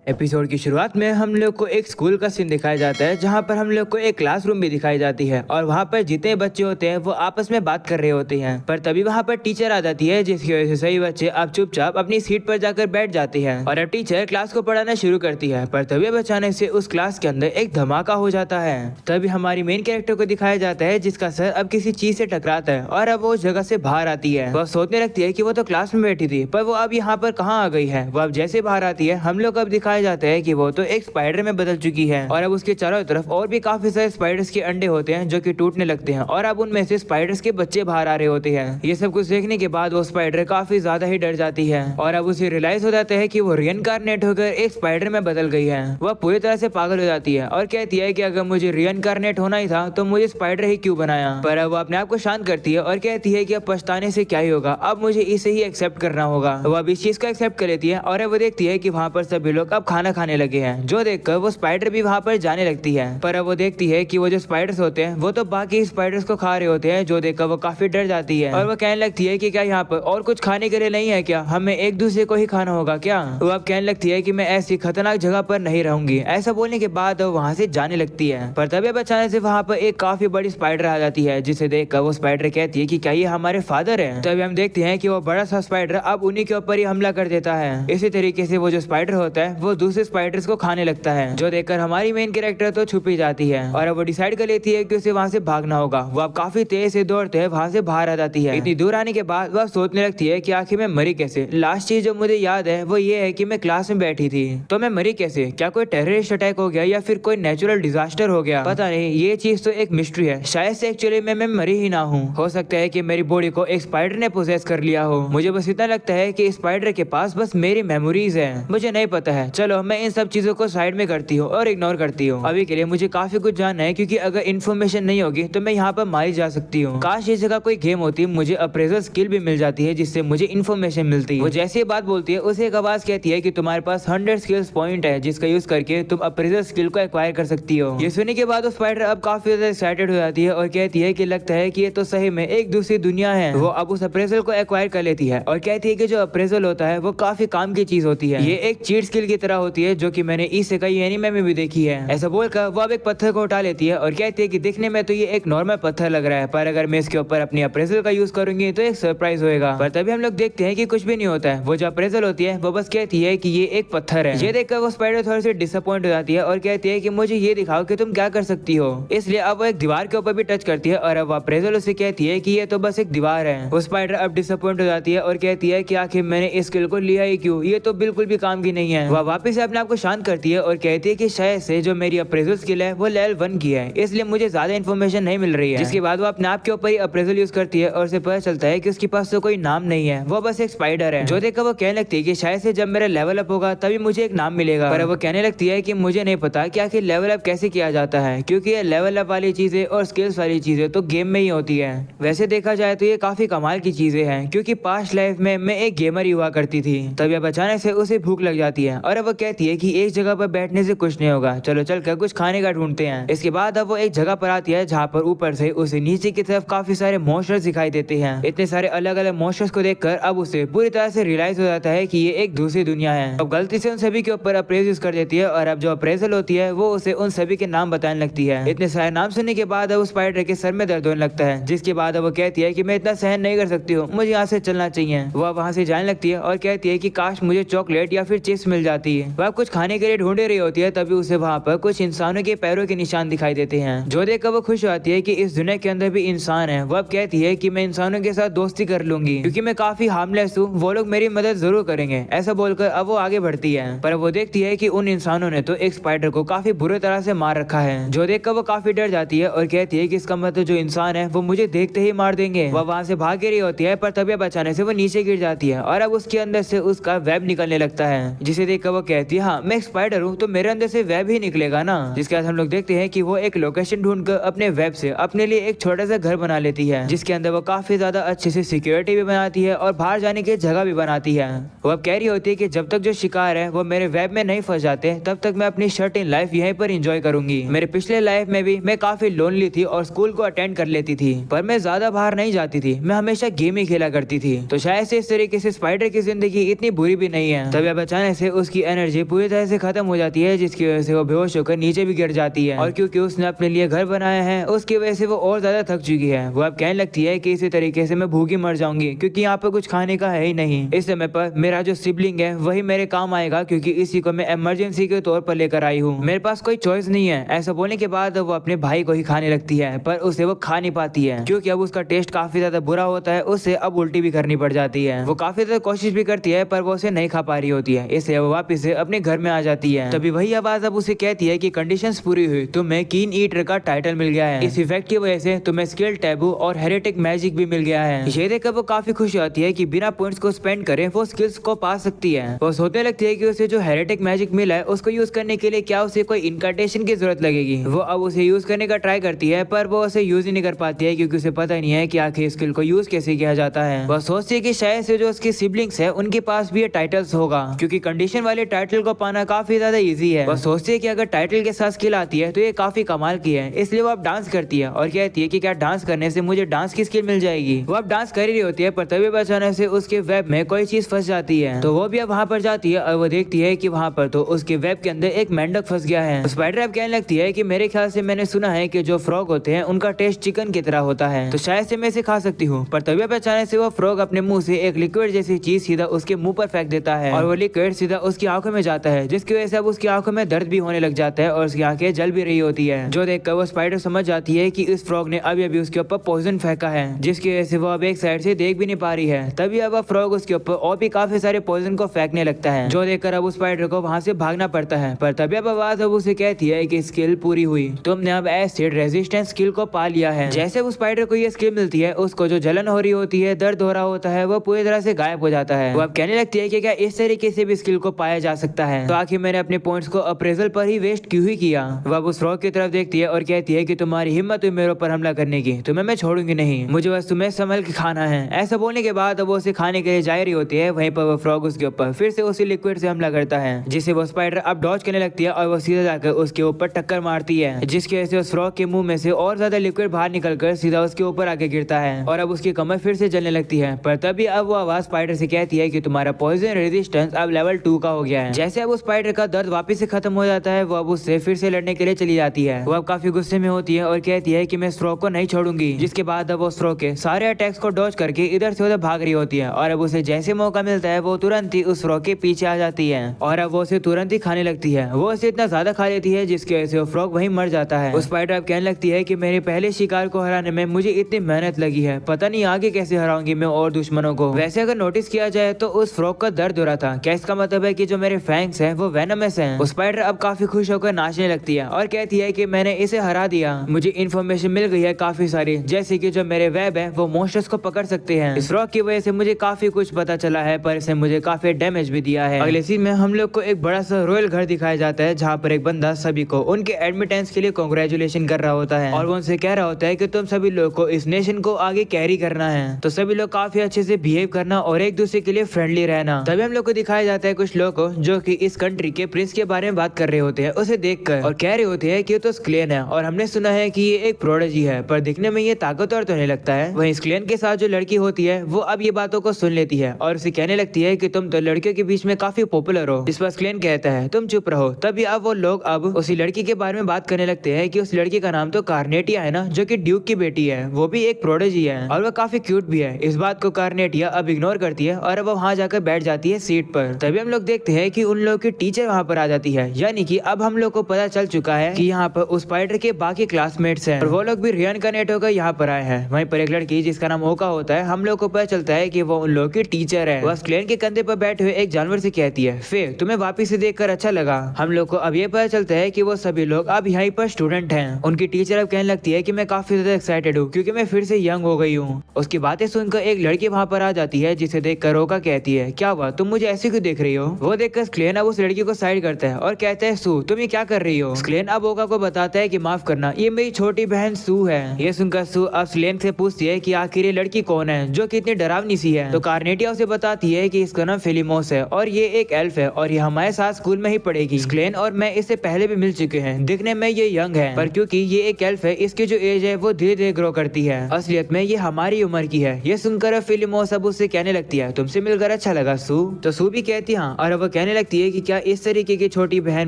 Episode की शुरुआत में हम लोग को एक स्कूल का सीन दिखाया जाता है, जहाँ पर हम लोग को एक क्लासरूम भी दिखाई जाती है और वहाँ पर जितने बच्चे होते हैं वो आपस में बात कर रहे होते हैं। पर तभी वहाँ पर टीचर आ जाती है, जिसकी वजह से सही बच्चे अब चुपचाप अपनी सीट पर जाकर बैठ जाते हैं और अब टीचर क्लास को पढ़ाना शुरू करती है। पर तभी अचानक से उस क्लास के अंदर एक धमाका हो जाता है। तभी हमारी मेन कैरेक्टर को दिखाया जाता है, जिसका सर अब किसी चीज से टकराता है और अब वो उस जगह से बाहर आती है। वह सोचने लगती है कि वो तो क्लास में बैठी थी, पर वो अब यहाँ पर कहाँ आ गई है। वो अब जैसे बाहर आती है, हम लोग अब दिखाया जाता है कि वो तो एक स्पाइडर में बदल चुकी है और अब उसके चारों तरफ और भी काफी सारे स्पाइडर्स के अंडे होते हैं जो कि टूटने लगते हैं और अब उनमें से स्पाइडर्स के बच्चे बाहर आ रहे होते हैं। ये सब कुछ देखने के बाद वो स्पाइडर काफी ज्यादा ही डर जाती है और अब उसे रियलाइज हो जाता है कि वो रियनकार्नेट होकर एक स्पाइडर में बदल गई है। वह पूरी तरह से पागल हो जाती है और कहती है कि अगर मुझे रियनकार्नेट होना ही था तो मुझे स्पाइडर ही क्यों बनाया। पर अब वो अपने आप को शांत करती है और कहती है कि अब पछताने से क्या ही होगा, अब मुझे इसे ही एक्सेप्ट करना होगा। वो अब इस चीज को एक्सेप्ट कर लेती है और अब वो देखती है कि वहाँ पर सभी लोग अब खाना खाने लगे हैं, जो देखकर वो स्पाइडर भी वहाँ पर जाने लगती है। पर अब वो देखती है कि वो जो स्पाइडर्स होते हैं वो तो बाकी स्पाइडर्स को खा रहे होते हैं, जो देखकर वो काफी डर जाती है और वो कहने लगती है कि क्या यहाँ पर और कुछ खाने के लिए नहीं है क्या, हमें एक दूसरे को ही खाना होगा क्या। वो अब कहने लगती है कि मैं ऐसी खतरनाक जगह पर नहीं रहूंगी। ऐसा बोलने के बाद वो वहाँ से जाने लगती है। पर तभी अचानक से वहाँ पर एक काफी बड़ी स्पाइडर आ जाती है, जिसे देखकर वो स्पाइडर कहती है कि क्या ये हमारे फादर है। तभी हम देखते हैं कि वो बड़ा सा स्पाइडर अब उन्हीं के ऊपर ही हमला कर देता है। इसी तरीके से वो जो स्पाइडर होता है वो दूसरे स्पाइडर्स को खाने लगता है, जो देखकर हमारी मेन कैरेक्टर तो छुप ही जाती है और अब वो डिसाइड कर लेती है कि उसे वहाँ से भागना होगा। वो अब काफी तेज से दौड़ते हैं वहाँ से बाहर आ जाती है। इतनी दूर आने के बाद वह सोचने लगती है कि आखिर मैं मरी कैसे। लास्ट चीज जो मुझे याद है वो ये है कि मैं क्लास में बैठी थी, तो मैं मरी कैसे। क्या कोई टेररिस्ट अटैक हो गया या फिर कोई नेचुरल डिजास्टर हो गया, पता नहीं। ये चीज तो एक मिस्ट्री है। शायद से एक्चुअली मैं मरी ही ना हूँ। हो सकता है कि मेरी बॉडी को एक स्पाइडर ने पोजेस कर लिया हो। मुझे बस इतना लगता है कि स्पाइडर के पास बस मेरी मेमोरीज है, मुझे नहीं पता है। चलो मैं इन सब चीजों को साइड में करती हूँ और इग्नोर करती हूँ। अभी के लिए मुझे काफी कुछ जानना है, क्योंकि अगर इन्फॉर्मेशन नहीं होगी तो मैं यहाँ पर मारी जा सकती हूँ। काश इस जगह कोई गेम होती, मुझे अप्रेजल स्किल भी मिल जाती है जिससे मुझे इन्फॉर्मेशन मिलती है। वो जैसे बात बोलती है उसे एक आवाज कहती है कि तुम्हारे पास 100 स्किल्स पॉइंट है, जिसका यूज करके तुम अप्रेजल स्किल को एक्वायर कर सकती हो। ये सुनने के बाद वो स्पाइडर अब काफी ज्यादा एक्साइटेड हो जाती है और कहती है कि लगता है कि ये तो सही में एक दूसरी दुनिया है। वो अब उस अप्रेजल को एक्वायर कर लेती है और कहती है कि जो अप्रेजल होता है वो काफी काम की चीज होती है। ये एक चीट स्किल की तरह होती है, जो कि मैंने इससे कई एनीमे में भी देखी है। ऐसा बोलकर वो अब एक पत्थर को उठा लेती है और कहती है कि दिखने में तो ये एक नॉर्मल पत्थर लग रहा है, पर अगर मैं इसके ऊपर अपनी अप्रेजल का यूज करूंगी तो एक सरप्राइज होएगा। पर तभी हम लोग देखते हैं कि कुछ भी नहीं होता है। वो जो अप्रेजल होती है वो बस कहती है कि ये एक पत्थर है। ये देखकर वो स्पाइडर थोड़ी सी डिसअपॉइंट हो जाती है और कहती है कि मुझे ये दिखाओ कि तुम क्या कर सकती हो। इसलिए अब वो एक दीवार के ऊपर भी टच करती है और अब अप्रेजल उसे कहती है कि ये तो बस एक दीवार है। वो स्पाइडर अब डिसअपॉइंट हो जाती है और कहती है कि आखिर मैंने इस स्किल को लिया ही क्यों, ये तो बिल्कुल भी काम की नहीं है। वह वापस से अपने आप को शांत करती है और कहती है कि शायद से जो मेरी अप्रेजल स्किल है वो लेवल 1 की है, इसलिए मुझे ज्यादा इन्फॉर्मेशन नहीं मिल रही है। जिसके बाद वो अपने आप के ऊपर ही अप्रेजल यूज करती है और उसे पता चलता है कि उसके पास तो कोई नाम नहीं है, वो बस एक स्पाइडर है। जो देखकर वो कहने लगती है कि शायद से जब मेरा लेवल अप होगा तभी मुझे एक नाम मिलेगा। पर वो कहने लगती है कि मुझे नहीं पता कि आखिर लेवल अप कैसे किया जाता है, क्योंकि ये लेवल अप वाली चीजें और स्किल्स वाली चीजें तो गेम में ही होती है। वैसे देखा जाए तो ये काफी कमाल की चीजें हैं, क्योंकि पास्ट लाइफ में मैं एक गेमर ही हुआ करती थी। तभी अब अचानक से उसे भूख लग जाती है और अब वो कहती है कि एक जगह पर बैठने से कुछ नहीं होगा, चलो चलकर कुछ खाने का ढूंढते हैं। इसके बाद अब वो एक जगह पर आती है जहाँ पर ऊपर से उसे नीचे की तरफ काफी सारे मॉन्स्टर्स दिखाई देते हैं। इतने सारे अलग अलग मॉन्स्टर्स को देखकर अब उसे पूरी तरह से रियलाइज हो जाता है कि ये एक दूसरी दुनिया है। अब गलती से उन सभी के ऊपर अप्रेज यूज कर देती है और अब जो अप्रेजल होती है वो उसे उन सभी के नाम बताने लगती है। इतने सारे नाम सुनने के बाद अब स्पाइडर के सर में दर्द होने लगता है, जिसके बाद वो कहती है कि मैं इतना सहन नहीं कर सकती हूँ, मुझे यहाँ से चलना चाहिए। वह वहाँ से जाने लगती है और कहती है कि काश मुझे चॉकलेट या फिर चिप्स मिल जाती है। वह कुछ खाने के लिए ढूंढ रही होती है, तभी उसे वहाँ पर कुछ इंसानों के पैरों के निशान दिखाई देते हैं, जो देखकर वो खुश होती है कि इस दुनिया के अंदर भी इंसान है। वह अब कहती है कि मैं इंसानों के साथ दोस्ती कर लूंगी, क्योंकि मैं काफी हार्मलेस हूँ, वो लोग मेरी मदद जरूर करेंगे। ऐसा बोलकर अब वो आगे बढ़ती है, पर वो देखती है कि उन इंसानों ने तो एक स्पाइडर को काफी बुरी तरह से मार रखा है, जो देखकर वो काफी डर जाती है और कहती है कि इसका मतलब जो इंसान है वो मुझे देखते ही मार देंगे। वह वहाँ से भाग रही होती है, पर तभी अब अचानक से वो नीचे गिर जाती है और अब उसके अंदर से उसका वेब निकलने लगता है, जिसे देखकर वो कहती है हाँ मैं एक स्पाइडर हूँ तो मेरे अंदर से वेब ही निकलेगा ना। जिसके बाद हम लोग देखते हैं कि वो एक लोकेशन ढूंढकर अपने वेब से अपने लिए एक छोटा सा घर बना लेती है, जिसके अंदर वो काफी ज्यादा अच्छे से सिक्योरिटी भी बनाती है और बाहर जाने की जगह भी बनाती है। वो अब कह रही होती है कि जब तक जो शिकार है वो मेरे वेब में नहीं फंस जाते तब तक मैं अपनी शर्ट इन लाइफ यहीं पर एंजॉय करूंगी। मेरे पिछले लाइफ में भी मैं काफी लोनली थी और स्कूल को अटेंड कर लेती थी, पर मैं ज्यादा बाहर नहीं जाती थी, मैं हमेशा गेम ही खेला करती थी। तो शायद से इस तरीके से स्पाइडर की जिंदगी इतनी बुरी भी नहीं है। तभी अब अचानक से उसकी एनर्जी पूरी तरह से खत्म हो जाती है, जिसकी वजह से वो बेहोश होकर नीचे भी गिर जाती है। और क्योंकि उसने अपने लिए घर बनाया है उसकी वजह से वो और ज्यादा थक चुकी है। वो अब कहने लगती है कि इसी तरीके से मैं भूखी मर जाऊंगी क्योंकि यहाँ पर कुछ खाने का है ही नहीं। इस समय पर मेरा जो सिबलिंग है वही मेरे काम आएगा क्योंकि इसी को मैं इमरजेंसी के तौर पर लेकर आई हूँ। मेरे पास कोई चॉइस नहीं है। ऐसा बोलने के बाद वो अपने भाई को ही खाने लगती है, पर उसे वो खा नहीं पाती है क्योंकि अब उसका टेस्ट काफी ज्यादा बुरा होता है। उसे अब उल्टी भी करनी पड़ जाती है। वो काफी ज्यादा कोशिश भी करती है पर वो उसे नहीं खा पा रही होती है, इसलिए वो वापस से अपने घर में आ जाती है। तभी वही आवाज अब उसे कहती है कि कंडीशंस पूरी हुई, तुम्हें कीन ईटर का टाइटल मिल गया है। इस इफेक्ट की वजह से तुम्हें स्किल टैबू और हेरेटिक मैजिक भी मिल गया है। ये देखकर वो काफी खुश होती है कि बिना पॉइंट्स को स्पेंड करे वो स्किल्स को पा सकती है। वो सोचने लगती है कि उसे जो हेरेटिक मैजिक मिला है उसको यूज करने के लिए क्या उसे कोई इनकांटेशन की जरूरत लगेगी। वो अब उसे यूज करने का ट्राई करती है पर वो उसे यूज ही नहीं कर पाती है क्योंकि उसे पता ही नहीं है कि आखिर स्किल को यूज कैसे किया जाता है। वह सोचती है कि शायद से जो उसकी सिबलिंग्स है उनके पास भी ये टाइटल्स होगा क्योंकि कंडीशन वाले टाइटल को पाना काफी ज्यादा इजी है। वह सोचती है कि अगर टाइटल के साथ स्किल आती है तो ये काफी कमाल की है, इसलिए वो अब डांस करती है और कहती है कि क्या डांस करने से मुझे डांस की स्किल मिल जाएगी। वो अब डांस कर ही रही होती है पर तभी अचानक से उसके वेब में कोई चीज फंस जाती है। तो वो भी अब वहाँ पर जाती है और वो देखती है कि वहाँ पर तो उसके वेब के अंदर एक मेंढक फंस गया है। स्पाइडर अब कहने लगती है कि मेरे ख्याल से मैंने सुना है कि जो फ्रॉग होते हैं उनका टेस्ट चिकन की तरह होता है, तो शायद से मैं इसे खा सकती हूँ। पर तभी अचानक से वो फ्रॉग अपने मुंह से एक लिक्विड जैसी चीज सीधा उसके मुंह पर फेंक देता है और वो लिक्विड सीधा उसकी आंखों में जाता है, जिसकी वजह से अब उसकी आंखों में दर्द भी होने लग जाता है और उसकी आंखें जल भी रही होती है। जो देखकर वो स्पाइडर समझ जाती है कि इस फ्रॉग ने अभी अभी उसके ऊपर पॉइजन फेंका है, जिसकी वजह से वो अब एक साइड से देख भी नहीं पा रही है। तभी अब फ्रॉग उसके ऊपर और भी काफी सारे पॉइजन को फेंकने लगता है, जो देखकर अब उस स्पाइडर को वहां से भागना पड़ता है। पर तभी अब आवाज अब उसे कहती है कि स्किल पूरी हुई, तुमने अब एसिड रेजिस्टेंस स्किल को पा लिया है। जैसे उस स्पाइडर को ये स्किल मिलती है उसको जो जलन हो रही होती है, दर्द हो रहा होता है, वो पूरी तरह से गायब हो जाता है। वो अब कहने लगती है कि क्या इस तरीके से भी स्किल को पाया जा सकता है, तो आखिर मैंने अपने पॉइंट्स को अप्रेजल पर ही वेस्ट क्यों ही किया। वो अब उस फ्रॉग की तरफ देखती है और कहती है कि तुम्हारी हिम्मत हुई मेरे ऊपर हमला करने की, तुम्हें मैं छोड़ूंगी नहीं, मुझे बस तुम्हें संभल के खाना है। ऐसा बोलने के बाद वो उसे खाने के लिए जा रही होती है, वहीं पर वो फ्रॉग उसके ऊपर फिर से उसी लिक्विड से हमला करता है, जिसे वो स्पाइडर अब डॉज करने लगती है और वो सीधा जाकर उसके ऊपर टक्कर मारती है, जिसकी वजह से उस फ्रॉग के मुंह में से और ज्यादा लिक्विड बाहर निकलकर सीधा उसके ऊपर आके गिरता है और अब उसकी कमर फिर से जलने लगती है। पर तभी अब वो आवाज स्पाइडर से कहती है कि तुम्हारा पॉइजन रेजिस्टेंस अब लेवल 2 का हो गया है। जैसे अब उस स्पाइडर का दर्द वापस से खत्म हो जाता है, वो अब उससे फिर से लड़ने के लिए चली जाती है। वो अब काफी गुस्से में होती है और कहती है कि मैं इस फ्रॉग को नहीं छोड़ूंगी, जिसके बाद अब वो इस फ्रॉग के सारे अटैक्स को डॉज करके इधर से उधर भाग रही होती है और अब उसे जैसे मौका मिलता है वो तुरंत ही उस फ्रॉग के पीछे आ जाती है और अब वो उसे तुरंत ही खाने लगती है। वो उसे इतना ज्यादा खा लेती है जिसकी वजह से वो फ्रॉग वहीं मर जाता है। उस स्पाइडर अब कहने लगती है कि मेरे पहले शिकार को हराने में मुझे इतनी मेहनत लगी है, पता नहीं आगे कैसे हराऊंगी मैं और दुश्मनों को। वैसे अगर नोटिस किया जाए तो उस फ्रॉग का दर्द हो रहा था, क्या इसका मतलब है कि जो मेरे फैंग्स हैं वो वेनमस हैं? उस स्पाइडर अब काफी खुश होकर नाचने लगती है और कहती है कि मैंने इसे हरा दिया, मुझे इन्फॉर्मेशन मिल गई है काफी सारी, जैसे कि जो मेरे वेब है वो मॉन्स्टर्स को पकड़ सकते हैं। इस फ्रॉग की वजह से मुझे काफी कुछ पता चला है, पर इसने मुझे काफी डैमेज भी दिया है। अगले सीन में हम लोग को एक बड़ा सा रॉयल घर दिखाया जाता है, जहाँ पर एक बंदा सभी को उनके एडमिटेंस के लिए कांग्रेचुलेशन कर रहा होता है और वो उनसे कह रहा होता है कि तुम सभी लोग को इस नेशन को आगे कैरी करना है, तो सभी लोग काफी अच्छे से बिहेव करना और एक दूसरे के लिए फ्रेंडली रहना। तभी हम लोग को दिखाया जाता है कुछ लोग को जो कि इस कंट्री के प्रिंस के बारे में बात कर रहे होते हैं, उसे देखकर और कह रहे होते हैं कि ये तो स्क्लेन है और हमने सुना है कि ये एक प्रोडिजी है, पर दिखने में ये ताकतवर तो नहीं लगता है। वहीं स्क्लेन के साथ जो लड़की होती है वो अब ये बातों को सुन लेती है और उसे कहने लगती है कि तुम तो लड़कियों के बीच में काफी पॉपुलर हो। इस पर स्क्लेन कहता है तुम चुप रहो। तभी अब वो लोग अब उसी लड़की के बारे में बात करने लगते हैं कि उस लड़की का नाम तो कार्नेटिया है ना, जो कि ड्यूक की बेटी है, वो भी एक प्रोडिजी है और वो काफी क्यूट भी है। इस बात को कार्नेटिया अब इग्नोर करती है और अब वो वहाँ जाकर बैठ जाती है सीट पर। तभी हम लोग देखते हैं कि उन लोगों की टीचर वहाँ पर आ जाती है, यानी कि अब हम लोग को पता चल चुका है कि यहाँ पर उस स्पाइडर के बाकी क्लासमेट्स हैं और वो लोग भी रिइनकार्नेट होकर यहाँ पर आए हैं। वहीं पर एक लड़की जिसका नाम ओका होता है, हम लोग को पता चलता है कि वो उन लोगों की टीचर है। वह स्क्लेन के कंधे पर बैठे हुए एक जानवर से कहती है फिर तुम्हें वापिस से देखकर अच्छा लगा। हम लोग को अब ये पता चलता है कि वो सभी लोग अब यहाँ पर स्टूडेंट हैं। उनकी टीचर अब कहने लगती है कि मैं काफी ज्यादा एक्साइटेड हूँ क्योंकि मैं फिर से यंग हो गई हूँ। उसकी बातें सुनकर एक लड़की वहाँ पर आ जाती है, जिसे देखकर ओका कहती है क्या हुआ, तुम मुझे ऐसे क्यों देख रही हो? वो देखकर स्क्लेन अब उस लड़की को साइड करता है और कहता है सू तुम ये क्या कर रही हो? स्क्लेन अब ओका को बताता है कि माफ करना, ये मेरी छोटी बहन सू है। ये सुनकर सू अब स्क्लेन से पूछती है कि आखिर ये लड़की कौन है जो कि इतनी डरावनी सी है? तो कार्नेटिया उसे बताती है कि इसका नाम फिलिमोस है और ये एक एल्फ है और ये हमारे साथ स्कूल में ही पढ़ेगी। स्क्लेन और मैं इससे पहले भी मिल चुके हैं, दिखने में ये यंग है, पर क्योंकि ये एक एल्फ है इसकी जो एज है वो धीरे धीरे ग्रो करती है, असलियत में ये हमारी उम्र की है। ये सुनकर फिलिमोस अब उससे कहने लगती है तुमसे मिलकर अच्छा लगा सू। तो सू भी कहती हाँ, और वो कहने कहने लगती है कि क्या इस तरीके की छोटी बहन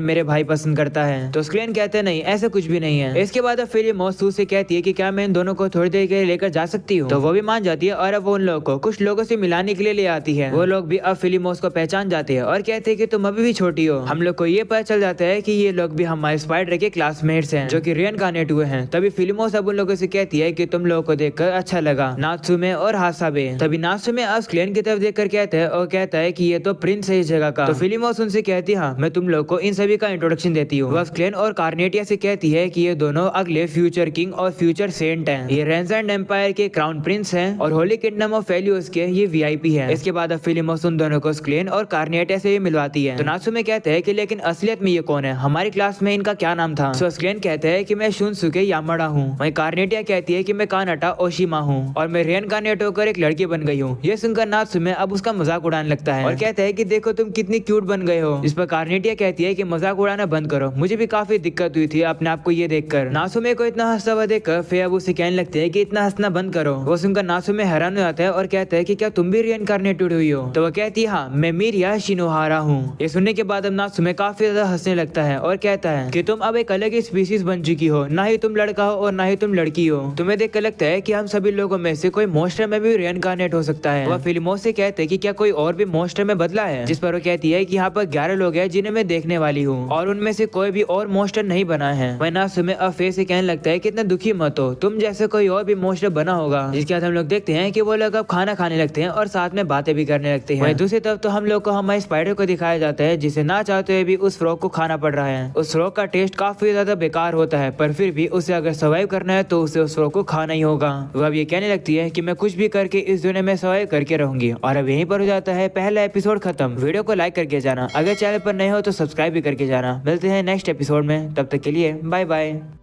मेरे भाई पसंद करता है। तो स्क्लेन कहते हैं नहीं, ऐसा कुछ भी नहीं है। इसके बाद अब फिलिमोस सू से कहती है कि क्या मैं इन दोनों को थोड़ी देर के लिए लेकर जा सकती हूँ। तो वो भी मान जाती है और अब वो उन लोगों को कुछ लोगों से मिलाने के लिए ले आती है। वो लोग भी अब फिलिमोस को पहचान जाते हैं और कहते हैं कि तुम अभी भी छोटी हो। हम लोग को ये पता चल जाता है कि ये लोग भी हमारे स्पाइडर के क्लासमेट्स हैं जो कि रिइनकार्नेट हुए हैं। तभी फिलिमोस अब उन लोगों से कहती है कि तुम लोगों को देखकर अच्छा लगा, नात्सुमे और हासाबे। तभी नात्सुमे अब स्क्लेन की तरफ देखकर कहता है और कहता है कि ये तो प्रिंस है इस जगह का। तो फिलिमोस उनसे कहती है हाँ, मैं तुम लोग को इन सभी का इंट्रोडक्शन देती हूँ। वह स्क्लेन और कार्नेटिया से कहती है कि ये दोनों अगले फ्यूचर किंग और फ्यूचर सेंट हैं। ये रेंजेंट एम्पायर के क्राउन प्रिंस हैं और होली किंगडम ऑफ फेलियोस के ये वीआईपी हैं। इसके बाद अब फिलिमोस उन दोनों को स्क्लेन और कार्नेटिया से मिलवाती है। तो नात्सुमे कहते हैं कि लेकिन असलियत में ये कौन है, हमारी क्लास में इनका क्या नाम था। सो स्क्लेन कहते हैं कि मैं शुनसुके यामाडा हूँ। वहीं कार्नेटिया कहती है कि मैं कानाटा ओशिमा हूँ और मैं रिइनकार्नेट होकर एक लड़की बन गई हूँ। ये सुनकर नात्सुमे अब उसका मजाक उड़ाने लगता है और कहता है कि देखो तुम कितनी क्यूट बन गए हो। इस पर कार्नेटिया कहती है कि मजाक उड़ाना बंद करो, मुझे भी काफी दिक्कत हुई थी अपने आप को ये देखकर। नात्सुमे को इतना हंसता हुआ देखकर फिर अब उसे कहने लगते हैं कि इतना हंसना बंद करो। वो सुनकर नात्सुमे हैरान हो जाता है और कहता है कि क्या तुम भी रिइनकार्नेटेड हुई हो। तो वो कहती है हाँ, मैं मिरिया शिनोहारा हूँ। ये सुनने के बाद अब नात्सुमे काफी ज्यादा हंसने लगता है और कहता है कि तुम अब एक अलग ही स्पीसीज बन चुकी हो, ना ही तुम लड़का हो और ना ही तुम लड़की हो। तुम्हें देखकर लगता है कि हम सभी लोगों में से कोई मॉन्स्टर में भी रिइनकार्नेट हो सकता है। वह फिलिमोस से कहते हैं कि क्या कोई और भी मॉन्स्टर में बदला है। जिस पर वो कहती है कि यहाँ पर 11 लोग हैं जिन्हें मैं देखने वाली हूँ और उनमें से कोई भी और मॉन्स्टर नहीं बना है। वह नात्सुमे अब फिर से कहने लगता है कि इतना दुखी मत हो, तुम जैसे कोई और भी मॉन्स्टर बना होगा। जिसके बाद हम लोग देखते हैं कि वो लोग अब खाना खाने लगते हैं और साथ में बातें भी करने लगते हैं। दूसरी तरफ तो हम लोग को हमारे स्पाइडर को दिखाया जाता है जिसे ना चाहते हुए भी उस फ्रॉग को खाना पड़ रहा है। उस फ्रॉग का टेस्ट काफी ज्यादा बेकार होता है पर फिर भी उसे अगर सर्वाइव करना है तो उसे उस फ्रॉग को खाना ही होगा। वह अब ये कहने लगती है कि मैं कुछ भी करके इस दुनिया में सर्वाइव करके रहूंगी। और अब यहीं पर हो जाता है पहला एपिसोड खत्म। वीडियो को लाइक करके जाना, अगर चैनल पर नए हो तो सब्सक्राइब भी करके जाना। मिलते हैं नेक्स्ट एपिसोड में, तब तक के लिए बाय बाय।